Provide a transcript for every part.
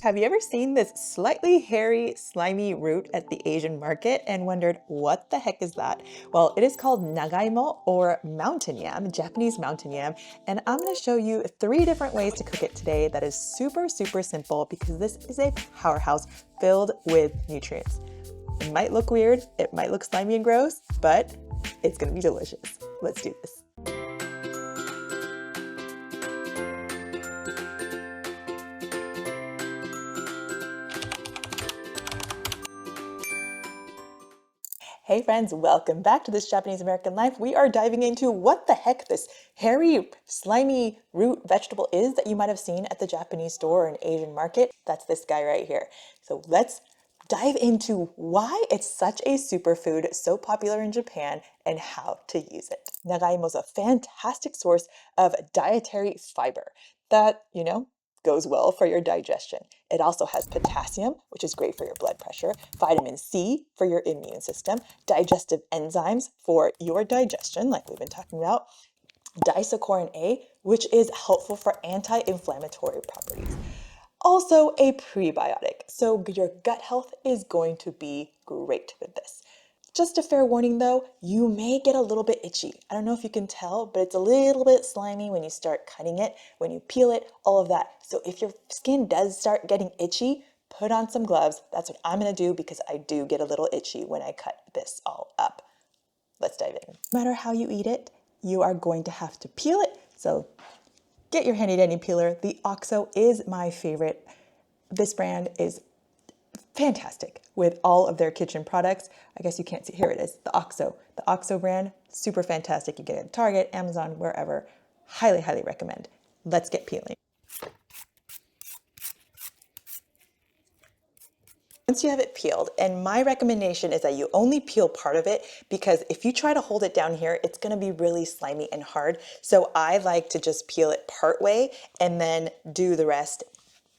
Have you ever seen this slightly hairy, slimy root at the Asian market and wondered, what the heck is that? Well, it is called Nagaimo or mountain yam, Japanese mountain yam, and I'm going to show you 3 different ways to cook it today that is super simple because this is a powerhouse filled with nutrients. It might look weird, it might look slimy and gross, but it's going to be delicious. Let's do this. Hey friends, welcome back to This Japanese American Life. We are diving into what the heck this hairy, slimy root vegetable is that you might have seen at the Japanese store or an Asian market. That's this guy right here. So let's dive into why it's such a superfood, so popular in Japan, and how to use it. Nagaimo is a fantastic source of dietary fiber that, goes well for your digestion. It also has potassium, which is great for your blood pressure, vitamin C for your immune system, digestive enzymes for your digestion, like we've been talking about, diisocorin A, which is helpful for anti-inflammatory properties. Also a prebiotic, so your gut health is going to be great with this. Just a fair warning though, you may get a little bit itchy. I don't know if you can tell, but it's a little bit slimy when you start cutting it, when you peel it, all of that. So if your skin does start getting itchy, put on some gloves. That's what I'm gonna do because I do get a little itchy when I cut this all up. Let's dive in. No matter how you eat it, you are going to have to peel it. So get your handy dandy peeler. The OXO is my favorite. This brand is fantastic with all of their kitchen products. I guess you can't see, here it is, the OXO. The OXO brand, super fantastic. You get it at Target, Amazon, wherever. Highly recommend. Let's get peeling. Once you have it peeled, and my recommendation is that you only peel part of it because if you try to hold it down here, it's gonna be really slimy and hard. So I like to just peel it part way and then do the rest.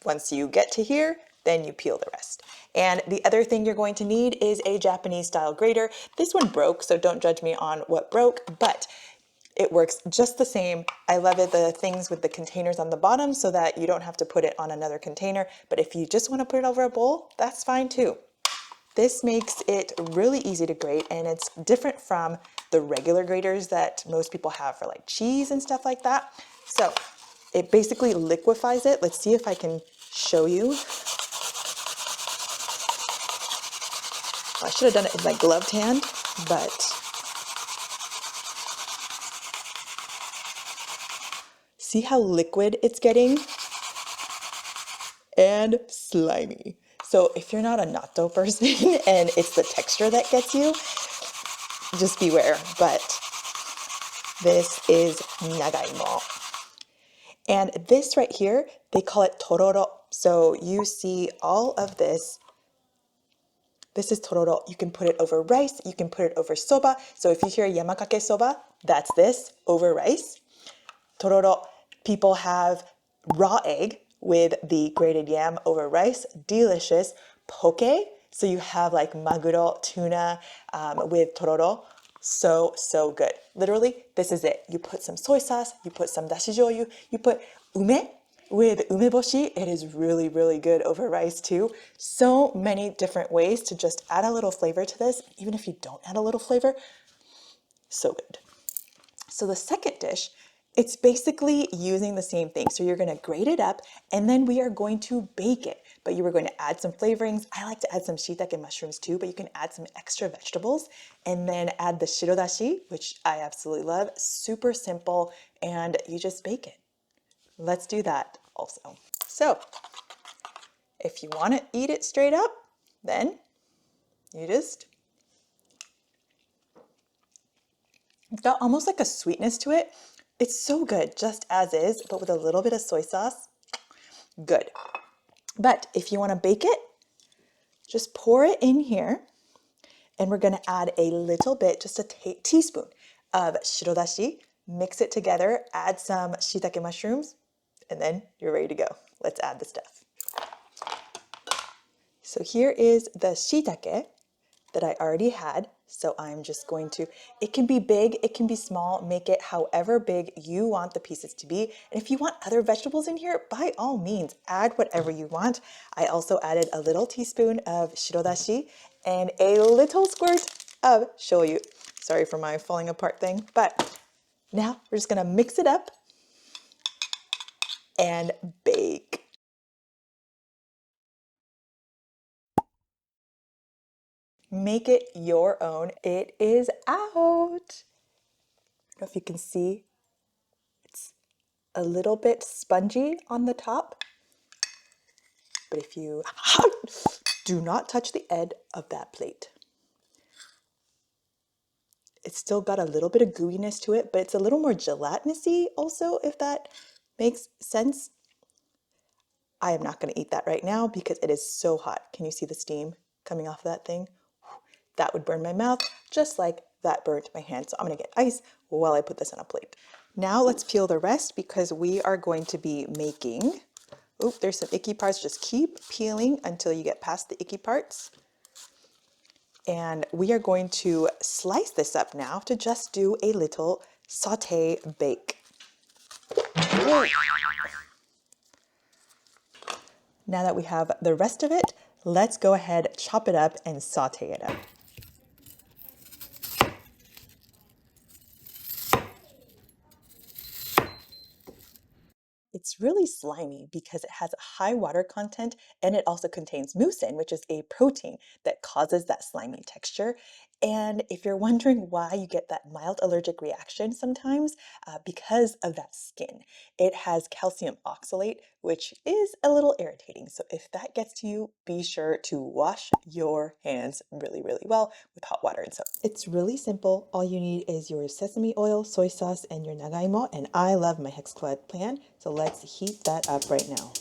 Once you get to here, then you peel the rest. And the other thing you're going to need is a Japanese style grater. This one broke, so don't judge me on what broke, but it works just the same. I love it, the things with the containers on the bottom so that you don't have to put it on another container. But if you just want to put it over a bowl, that's fine too. This makes it really easy to grate, and it's different from the regular graters that most people have for like cheese and stuff like that. So it basically liquefies it. Let's see if I can show you. I should have done it with my gloved hand, but see how liquid it's getting? And slimy. So if you're not a natto person and it's the texture that gets you, just beware. But this is Nagaimo. And this right here, they call it Tororo. So you see all of this. This is Tororo. You can put it over rice. You can put it over soba. So if you hear yamakake soba, that's this over rice. Tororo, people have raw egg with the grated yam over rice. Delicious. Poke. So you have like maguro, tuna with tororo. So good. Literally, this is it. You put some soy sauce, you put some dashi joyu, you put ume with umeboshi. It is really good over rice too. So many different ways to just add a little flavor to this. Even if you don't add a little flavor, so good. So the second dish, it's basically using the same thing. So you're gonna grate it up and then we are going to bake it. But you were going to add some flavorings. I like to add some shiitake mushrooms too, but you can add some extra vegetables and then add the shirodashi, which I absolutely love. Super simple, and you just bake it. Let's do that also. So if you want to eat it straight up, then you just, it's got almost like a sweetness to it. It's so good just as is, but with a little bit of soy sauce. Good. But if you want to bake it, just pour it in here, and we're going to add a little bit, just a teaspoon of shirodashi, mix it together, add some shiitake mushrooms, and then you're ready to go. Let's add the stuff. So here is the shiitake that I already had So I'm just going to, it can be big, it can be small, make it however big you want the pieces to be. And if you want other vegetables in here, by all means, add whatever you want. I also added a little teaspoon of shirodashi and a little squirt of shoyu. Sorry for my falling apart thing, but now we're just gonna mix it up and bake. Make it your own. It is out. I don't know if you can see, it's a little bit spongy on the top, but if you do not touch the edge of that plate. It's still got a little bit of gooiness to it, but it's a little more gelatinous-y also, if that makes sense. I am not going to eat that right now because it is so hot. Can you see the steam coming off of that thing? That would burn my mouth just like that burnt my hand. So I'm going to get ice while I put this on a plate. Now let's peel the rest because we are going to be making, oop, there's some icky parts. Just keep peeling until you get past the icky parts. And we are going to slice this up now to just do a little saute bake. Now that we have the rest of it, let's go ahead, chop it up and saute it up. It's really slimy because it has a high water content and it also contains mucin, which is a protein that causes that slimy texture. And if you're wondering why you get that mild allergic reaction sometimes, because of that skin. It has calcium oxalate, which is a little irritating. So if that gets to you, be sure to wash your hands really, really well with hot water and soap. It's really simple. All you need is your sesame oil, soy sauce, and your Nagaimo. And I love my Hex Quad pan, so let's heat that up right now.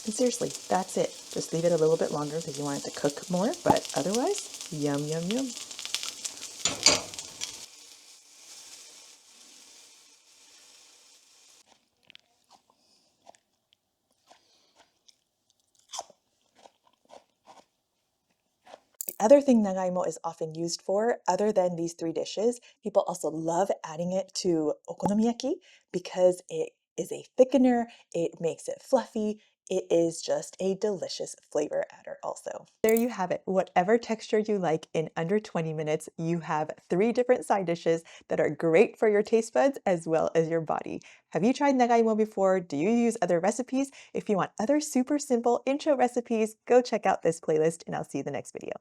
And seriously, that's it. Just leave it a little bit longer because you want it to cook more, but otherwise, yum, yum, yum. The other thing Nagaimo is often used for, other than these three dishes, people also love adding it to okonomiyaki because it is a thickener, it makes it fluffy, it is just a delicious flavor adder also. There you have it. Whatever texture you like in under 20 minutes, you have 3 different side dishes that are great for your taste buds as well as your body. Have you tried Nagaimo before? Do you use other recipes? If you want other super simple intro recipes, go check out this playlist and I'll see you in the next video.